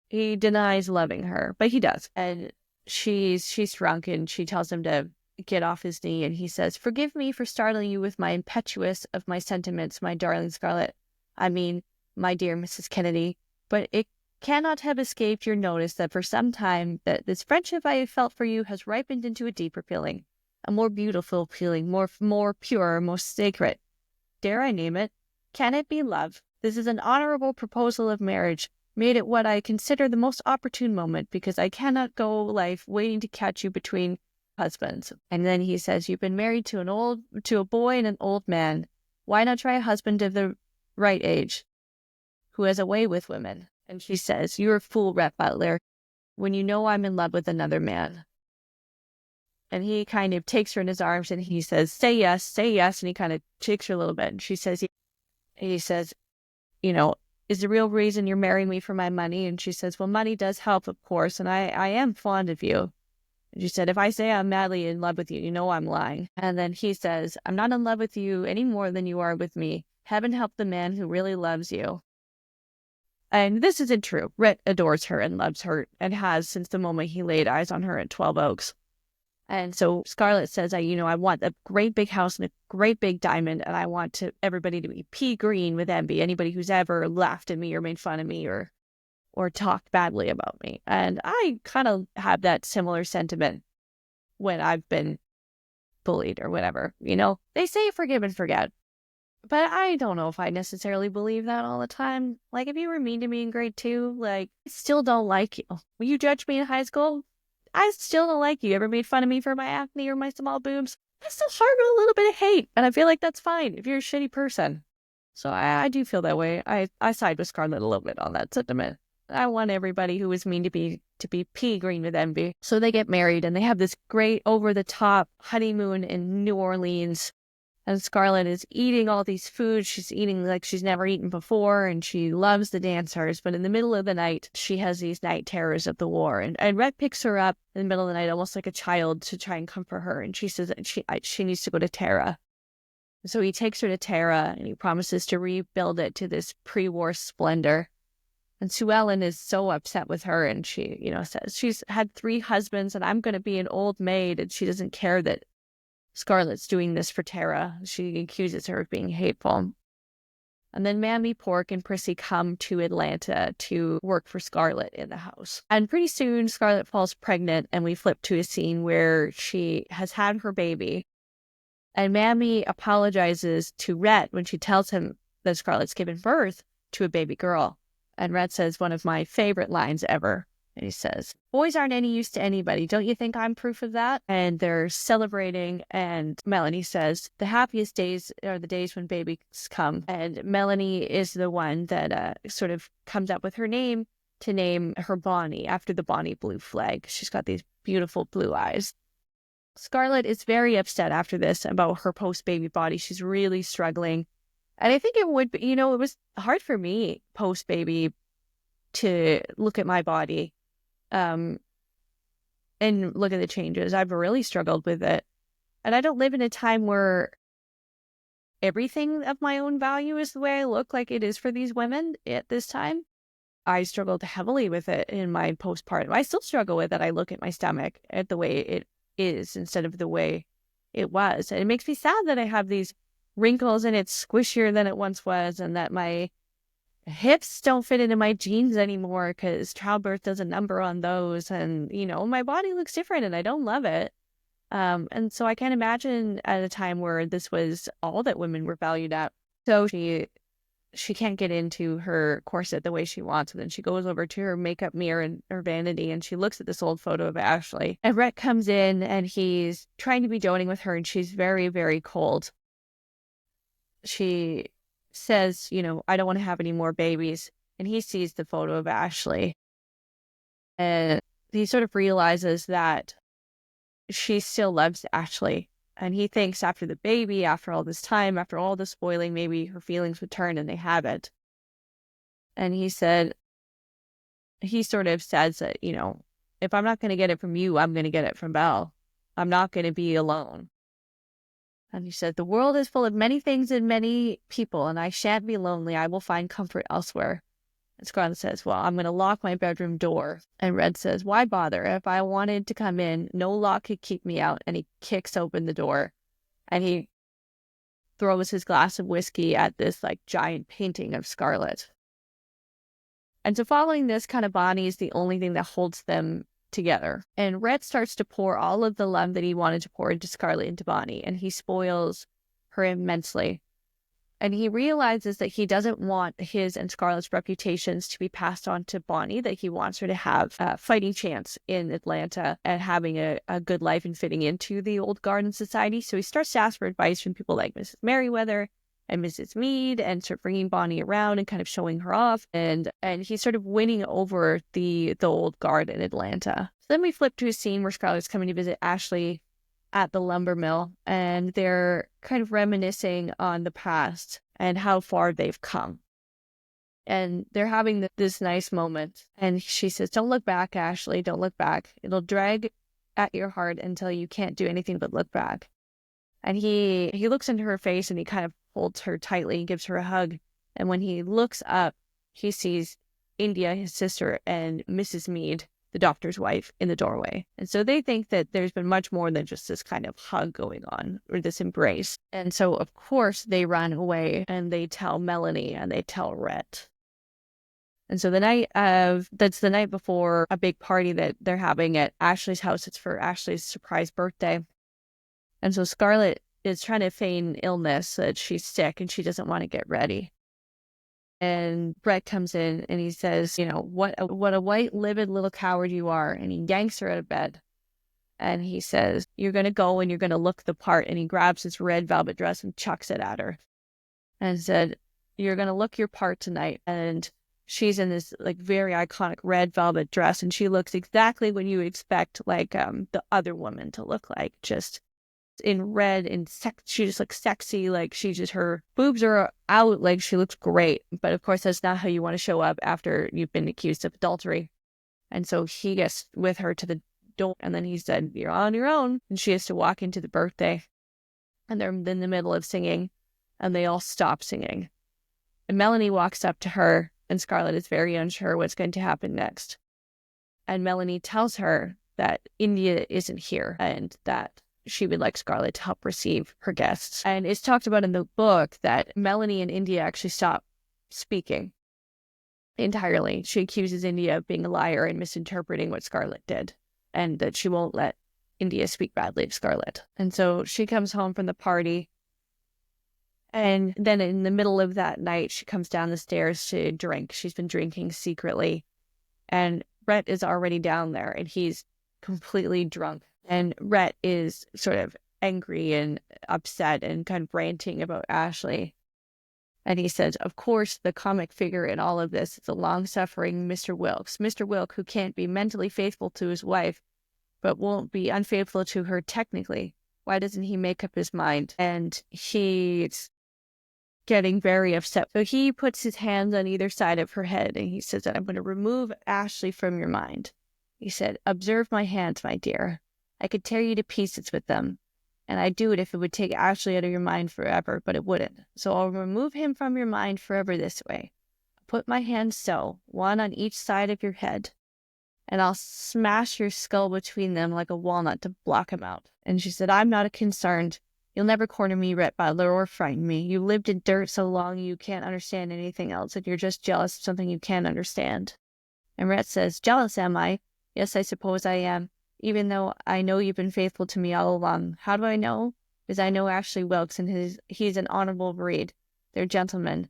He denies loving her, but he does. And she's drunk, and she tells him to get off his knee. And he says, forgive me for startling you with my impetuous of my sentiments, my darling Scarlett. I mean, my dear Mrs. Kennedy. But it cannot have escaped your notice that for some time that this friendship I have felt for you has ripened into a deeper feeling, a more beautiful feeling, more pure, more sacred. Dare I name it? Can it be love? This is an honorable proposal of marriage, made at what I consider the most opportune moment, because I cannot go life waiting to catch you between husbands. And then he says, you've been married to a boy and an old man. Why not try a husband of the right age, who has a way with women? And she says, you're a fool, Rhett Butler, when you know I'm in love with another man. And he kind of takes her in his arms and he says, say yes. And he kind of shakes her a little bit. And she says, he says, is the real reason you're marrying me for my money? And she says, well, money does help, of course. And I am fond of you. And she said, if I say I'm madly in love with you, I'm lying. And then he says, I'm not in love with you any more than you are with me. Heaven help the man who really loves you. And this isn't true. Rhett adores her and loves her and has since the moment he laid eyes on her at 12 Oaks. And so Scarlett says, I want a great big house and a great big diamond, and I want everybody to be pea green with envy. Anybody who's ever laughed at me or made fun of me or talked badly about me. And I kind of have that similar sentiment when I've been bullied or whatever. They say forgive and forget. But I don't know if I necessarily believe that all the time. Like, if you were mean to me in grade 2, I still don't like you. When you judged me in high school, I still don't like you. Ever made fun of me for my acne or my small boobs? I still harbor a little bit of hate. And I feel like that's fine if you're a shitty person. So I do feel that way. I side with Scarlett a little bit on that sentiment. I want everybody who was mean to be pea green with envy. So they get married and they have this great over-the-top honeymoon in New Orleans. And Scarlett is eating all these foods. She's eating like she's never eaten before, and she loves the dancers. But in the middle of the night, she has these night terrors of the war. And Rhett picks her up in the middle of the night, almost like a child, to try and comfort her. And she says that she needs to go to Tara. So he takes her to Tara, and he promises to rebuild it to this pre-war splendor. And Sue Ellen is so upset with her, and she, says she's had 3 husbands, and I'm going to be an old maid, and she doesn't care that Scarlett's doing this for Tara. She accuses her of being hateful. And then Mammy, Pork, and Prissy come to Atlanta to work for Scarlett in the house. And pretty soon, Scarlett falls pregnant, and we flip to a scene where she has had her baby. And Mammy apologizes to Rhett when she tells him that Scarlett's given birth to a baby girl. And Rhett says one of my favorite lines ever. And he says, boys aren't any use to anybody. Don't you think I'm proof of that? And they're celebrating. And Melanie says, the happiest days are the days when babies come. And Melanie is the one that sort of comes up with her name to name her Bonnie after the Bonnie blue flag. She's got these beautiful blue eyes. Scarlett is very upset after this about her post-baby body. She's really struggling. And I think it would be, it was hard for me post-baby to look at my body. And look at the changes. I've really struggled with it. And I don't live in a time where everything of my own value is the way I look like it is for these women at this time. I struggled heavily with it in my postpartum. I still struggle with it. I look at my stomach at the way it is instead of the way it was. And it makes me sad that I have these wrinkles and it's squishier than it once was, and that my hips don't fit into my jeans anymore because childbirth does a number on those. And, my body looks different and I don't love it. And so I can't imagine at a time where this was all that women were valued at. So she can't get into her corset the way she wants. And then she goes over to her makeup mirror and her vanity and she looks at this old photo of Ashley. And Rhett comes in and he's trying to be doting with her and she's very, very cold. She says, I don't want to have any more babies. And he sees the photo of Ashley. And he sort of realizes that she still loves Ashley. And he thinks after the baby, after all this time, after all the spoiling, maybe her feelings would turn, and they haven't. And he sort of says that, if I'm not going to get it from you, I'm going to get it from Belle. I'm not going to be alone. And he said, the world is full of many things and many people, and I shan't be lonely. I will find comfort elsewhere. And Scarlett says, well, I'm going to lock my bedroom door. And Red says, why bother? If I wanted to come in, no lock could keep me out. And he kicks open the door and he throws his glass of whiskey at this giant painting of Scarlett. And so following this, kind of Bonnie is the only thing that holds them together. And Red starts to pour all of the love that he wanted to pour into Scarlett into Bonnie, and he spoils her immensely. And he realizes that he doesn't want his and Scarlett's reputations to be passed on to Bonnie, that he wants her to have a fighting chance in Atlanta and having a good life and fitting into the old garden society. So he starts to ask for advice from people like Mrs. Merriweather and Mrs. Mead, and sort of bringing Bonnie around and kind of showing her off. And he's sort of winning over the old guard in Atlanta. So then we flip to a scene where Scarlett's coming to visit Ashley at the lumber mill, and they're kind of reminiscing on the past and how far they've come. And they're having this nice moment. And she says, don't look back, Ashley, don't look back. It'll drag at your heart until you can't do anything but look back. And he looks into her face and he kind of holds her tightly and gives her a hug. And when he looks up, he sees India, his sister, and Mrs. Mead, the doctor's wife, in the doorway. And so they think that there's been much more than just this kind of hug going on, or this embrace. And so, of course, they run away and they tell Melanie and they tell Rhett. And so that's the night before a big party that they're having at Ashley's house. It's for Ashley's surprise birthday. And so Scarlett is trying to feign illness, that she's sick and she doesn't want to get ready. And Brett comes in and he says, what a white, livid little coward you are. And he yanks her out of bed. And he says, you're going to go and you're going to look the part. And he grabs his red velvet dress and chucks it at her. And said, you're going to look your part tonight. And she's in this like very iconic red velvet dress. And she looks exactly what you expect like the other woman to look like. Just in red and she just looks sexy, like her boobs are out, like she looks great. But of course that's not how you want to show up after you've been accused of adultery. And so he gets with her to the door and then he said, you're on your own. And she has to walk into the birthday and they're in the middle of singing and they all stop singing. And Melanie walks up to her and Scarlett is very unsure what's going to happen next. And Melanie tells her that India isn't here and that she would like Scarlett to help receive her guests. And it's talked about in the book that Melanie and India actually stop speaking entirely. She accuses India of being a liar and misinterpreting what Scarlett did, and that she won't let India speak badly of Scarlett. And so she comes home from the party. And then in the middle of that night, she comes down the stairs to drink. She's been drinking secretly. And Rhett is already down there and he's completely drunk. And Rhett is sort of angry and upset and kind of ranting about Ashley. And he says, of course, the comic figure in all of this is the long-suffering Mr. Wilkes. Mr. Wilkes, who can't be mentally faithful to his wife, but won't be unfaithful to her technically. Why doesn't he make up his mind? And he's getting very upset. So he puts his hands on either side of her head and he says that I'm going to remove Ashley from your mind. He said, observe my hands, my dear. I could tear you to pieces with them. And I'd do it if it would take Ashley out of your mind forever, but it wouldn't. So I'll remove him from your mind forever this way. I'll put my hands so, one on each side of your head, and I'll smash your skull between them like a walnut to block him out. And she said, I'm not concerned. You'll never corner me, Rhett Butler, or frighten me. You lived in dirt so long you can't understand anything else, and you're just jealous of something you can't understand. And Rhett says, jealous am I? Yes, I suppose I am. Even though I know you've been faithful to me all along. How do I know? Because I know Ashley Wilkes and he's an honorable breed. They're gentlemen.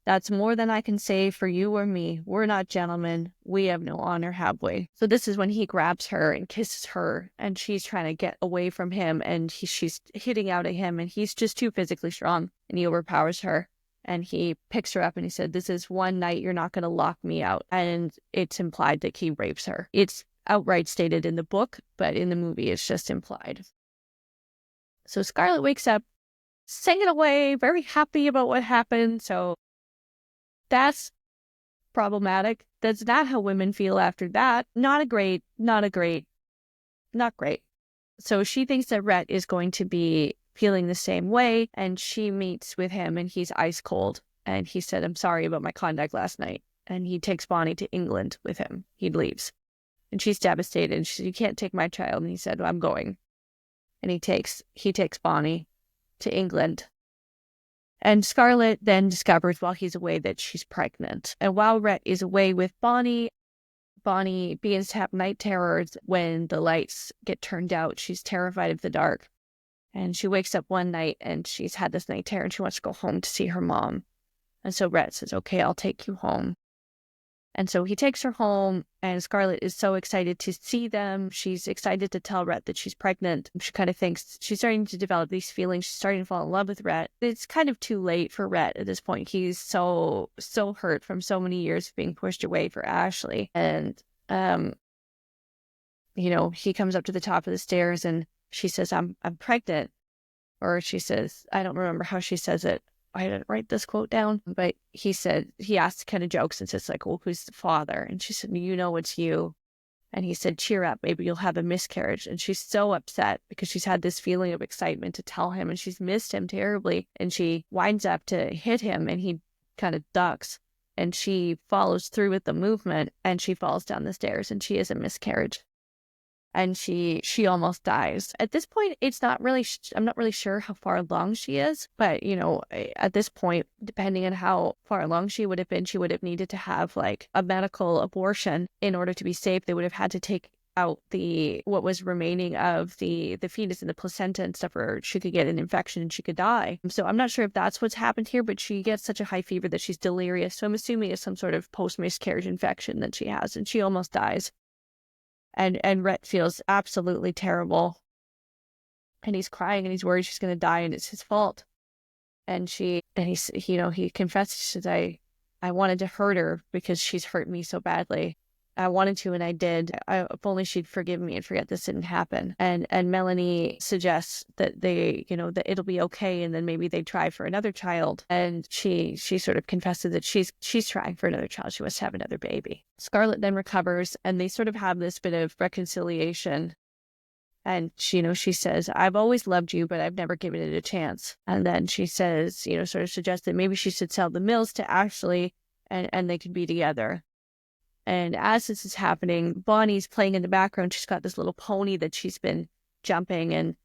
That's more than I can say for you or me. We're not gentlemen. We have no honor, have we? So this is when he grabs her and kisses her and she's trying to get away from him and she's hitting out at him and he's just too physically strong and he overpowers her. And he picks her up and he said, this is one night you're not going to lock me out. And it's implied that he rapes her. It's outright stated in the book, but in the movie it's just implied. So Scarlett wakes up singing away, very happy about what happened. So that's problematic. That's not how women feel after that. Not great. So she thinks that Rhett is going to be feeling the same way, and she meets with him and he's ice cold. And he said, I'm sorry about my conduct last night. And he takes Bonnie to England with him. He leaves. And she's devastated. She said, you can't take my child. And he said, well, I'm going. And he takes Bonnie to England. And Scarlett then discovers while he's away that she's pregnant. And while Rhett is away with Bonnie, Bonnie begins to have night terrors when the lights get turned out. She's terrified of the dark. And she wakes up one night and she's had this night terror and she wants to go home to see her mom. And so Rhett says, okay, I'll take you home. And so he takes her home, and Scarlett is so excited to see them. She's excited to tell Rhett that she's pregnant. She kind of thinks she's starting to develop these feelings. She's starting to fall in love with Rhett. It's kind of too late for Rhett at this point. He's so hurt from so many years of being pushed away for Ashley. And, he comes up to the top of the stairs and she says, I'm pregnant. Or she says, I don't remember how she says it. I didn't write this quote down, but he asked kind of jokes and says like, well, who's the father? And she said, you know, it's you. And he said, cheer up, maybe you'll have a miscarriage. And she's so upset because she's had this feeling of excitement to tell him and she's missed him terribly. And she winds up to hit him and he kind of ducks and she follows through with the movement, and she falls down the stairs, and she has a miscarriage. And she almost dies. At this point, it's not really, I'm not really sure how far along she is, but, at this point, depending on how far along she would have been, she would have needed to have like a medical abortion in order to be safe. They would have had to take out what was remaining of the fetus and the placenta and stuff, or she could get an infection and she could die. So I'm not sure if that's what's happened here, but she gets such a high fever that she's delirious. So I'm assuming it's some sort of post-miscarriage infection that she has, and she almost dies. And Rhett feels absolutely terrible. And he's crying and he's worried she's going to die and it's his fault. And he confesses, he says, I wanted to hurt her because she's hurt me so badly. I wanted to, and I did. If only she'd forgive me and forget this didn't happen. And Melanie suggests that that it'll be okay, and then maybe they try for another child. And she sort of confesses that she's trying for another child. She wants to have another baby. Scarlett then recovers, and they sort of have this bit of reconciliation. And she says, I've always loved you, but I've never given it a chance. And then she says, sort of suggests that maybe she should sell the mills to Ashley, and they could be together. And as this is happening, Bonnie's playing in the background. She's got this little pony that she's been jumping, and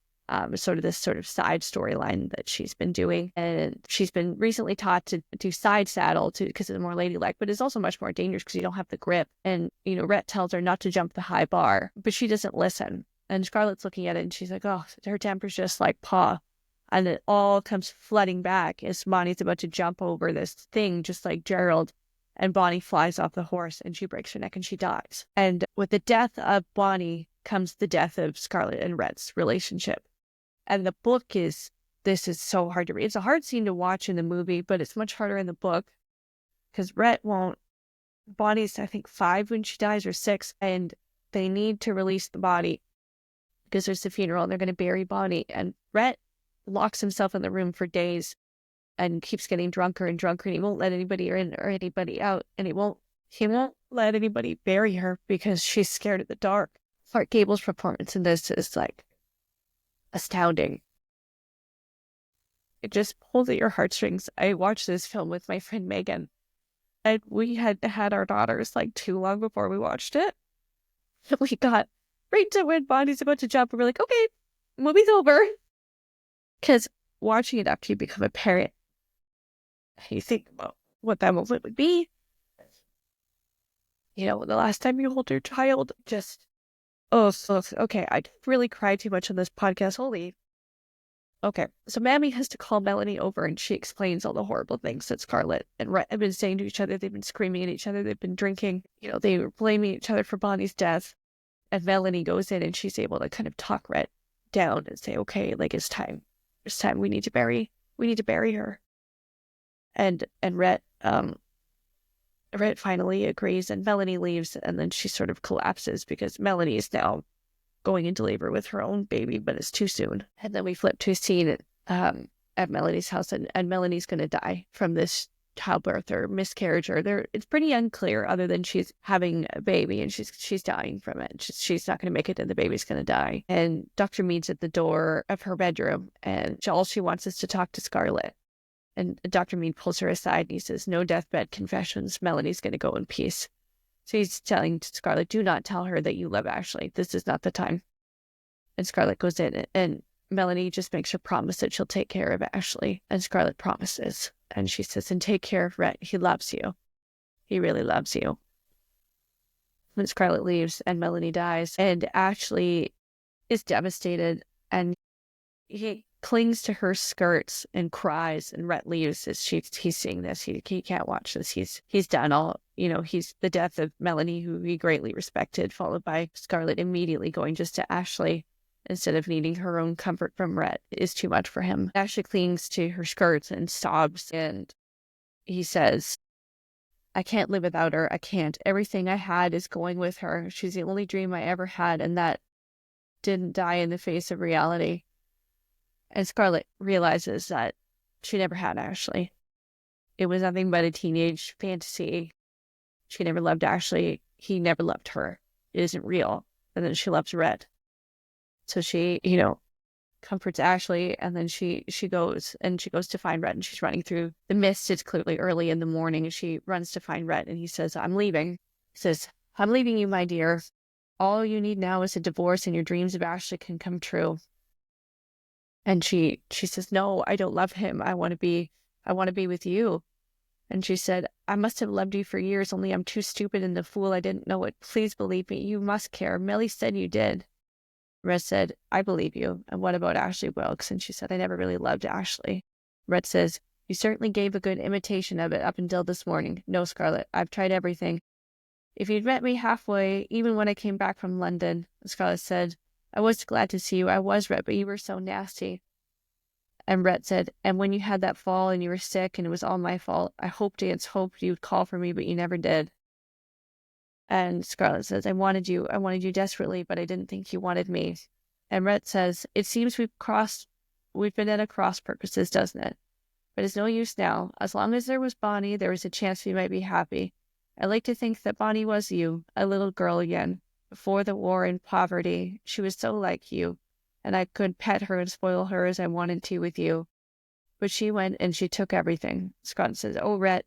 sort of side storyline that she's been doing. And she's been recently taught to do side saddle because it's more ladylike, but it's also much more dangerous because you don't have the grip. And, Rhett tells her not to jump the high bar, but she doesn't listen. And Scarlett's looking at it and she's like, oh, her temper's just like paw. And it all comes flooding back as Bonnie's about to jump over this thing, just like Gerald. And Bonnie flies off the horse and she breaks her neck and she dies. And with the death of Bonnie comes the death of Scarlett and Rhett's relationship. And the book this is so hard to read. It's a hard scene to watch in the movie, but it's much harder in the book because Bonnie's, I think, 5 when she dies, or 6, and they need to release the body because there's the funeral and they're going to bury Bonnie. And Rhett locks himself in the room for days and keeps getting drunker and drunker, and he won't let anybody in or anybody out, and he won't let anybody bury her because she's scared of the dark. Clark Gable's performance in this is like astounding. It just pulls at your heartstrings. I watched this film with my friend Megan, and we had our daughters like too long before we watched it. We got right to when Bonnie's about to jump, and we're like, okay, movie's over. Because watching it after you become a parent, you think about what that moment would be. The last time you hold your child, okay, I really cried too much on this podcast. Holy. Okay, so Mammy has to call Melanie over, and she explains all the horrible things that Scarlett and Rhett have been saying to each other. They've been screaming at each other. They've been drinking. They were blaming each other for Bonnie's death. And Melanie goes in, and she's able to kind of talk Rhett down and say, okay, like it's time. It's time. We need to bury her. And Rhett finally agrees, and Melanie leaves, and then she sort of collapses because Melanie is now going into labor with her own baby, but it's too soon. And then we flip to a scene at Melanie's house, and Melanie's going to die from this childbirth or miscarriage, or it's pretty unclear, other than she's having a baby and she's dying from it. She's not going to make it, and the baby's going to die. And Dr. Mead's at the door of her bedroom, and all she wants is to talk to Scarlett. And Dr. Mead pulls her aside and he says, no deathbed confessions. Melanie's going to go in peace. So he's telling Scarlett, do not tell her that you love Ashley. This is not the time. And Scarlett goes in, and Melanie just makes her promise that she'll take care of Ashley. And Scarlett promises. And she says, and take care of Rhett. He loves you. He really loves you. When Scarlett leaves and Melanie dies, and Ashley is devastated, and he clings to her skirts and cries, and Rhett leaves as he's seeing this. He can't watch this. He's done all, he's the death of Melanie, who he greatly respected, followed by Scarlett immediately going just to Ashley instead of needing her own comfort from Rhett is too much for him. Ashley clings to her skirts and sobs, and he says, I can't live without her. I can't. Everything I had is going with her. She's the only dream I ever had, and that didn't die in the face of reality. And Scarlett realizes that she never had Ashley. It was nothing but a teenage fantasy. She never loved Ashley. He never loved her. It isn't real. And then she loves Rhett. So she, comforts Ashley, and then she goes to find Rhett, and she's running through the mist. It's clearly early in the morning, and she runs to find Rhett, and he says, "I'm leaving." He says, "I'm leaving you, my dear. All you need now is a divorce, and your dreams of Ashley can come true." And she says, "No, I don't love him. I want to be with you." And she said, "I must have loved you for years, only I'm too stupid and a fool. I didn't know it. Please believe me. You must care. Millie said you did." Red said, "I believe you. And what about Ashley Wilkes?" And she said, "I never really loved Ashley." Red says, "You certainly gave a good imitation of it up until this morning. No, Scarlett, I've tried everything. If you'd met me halfway, even when I came back from London," Scarlett said, "I was glad to see you. I was, Red, but you were so nasty." And Rhett said, "And when you had that fall and you were sick and it was all my fault, I hoped against hope you'd call for me, but you never did." And Scarlett says, I wanted you desperately, but I didn't think you wanted me." And Rhett says, "It seems we've been at a cross purposes, doesn't it? But it's no use now. As long as there was Bonnie, there was a chance we might be happy. I like to think that Bonnie was you, a little girl again, before the war and poverty. She was so like you, and I could pet her and spoil her as I wanted to with you. But she went and she took everything." Scott says, "Oh, Rhett,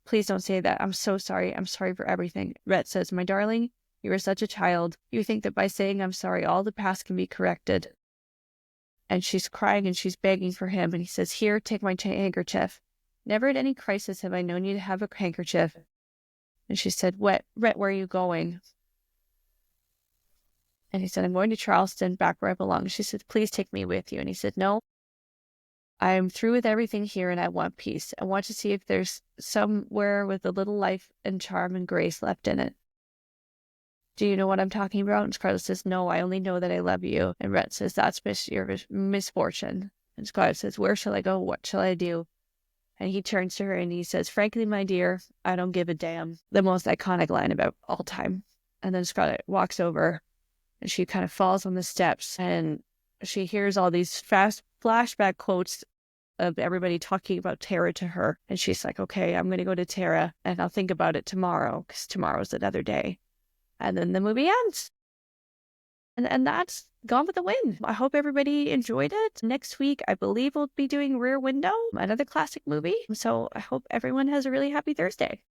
please don't say that. I'm so sorry. I'm sorry for everything." Rhett says, "My darling, you are such a child. You think that by saying I'm sorry, all the past can be corrected." And she's crying and she's begging for him. And he says, "Here, take my handkerchief. Never at any crisis have I known you to have a handkerchief." And she said, Rhett, where are you going?" And he said, "I'm going to Charleston, back where I belong." She said, "Please take me with you." And he said, "No, I'm through with everything here and I want peace. I want to see if there's somewhere with a little life and charm and grace left in it. Do you know what I'm talking about?" And Scarlett says, "No, I only know that I love you." And Rhett says, "That's your misfortune." And Scarlett says, "Where shall I go? What shall I do?" And he turns to her and he says, "Frankly, my dear, I don't give a damn." The most iconic line about all time. And then Scarlett walks over and she kind of falls on the steps and she hears all these fast flashback quotes of everybody talking about Tara to her. And she's like, "Okay, I'm going to go to Tara and I'll think about it tomorrow because tomorrow's another day." And then the movie ends. And that's Gone with the Wind. I hope everybody enjoyed it. Next week, I believe we'll be doing Rear Window, another classic movie. So I hope everyone has a really happy Thursday.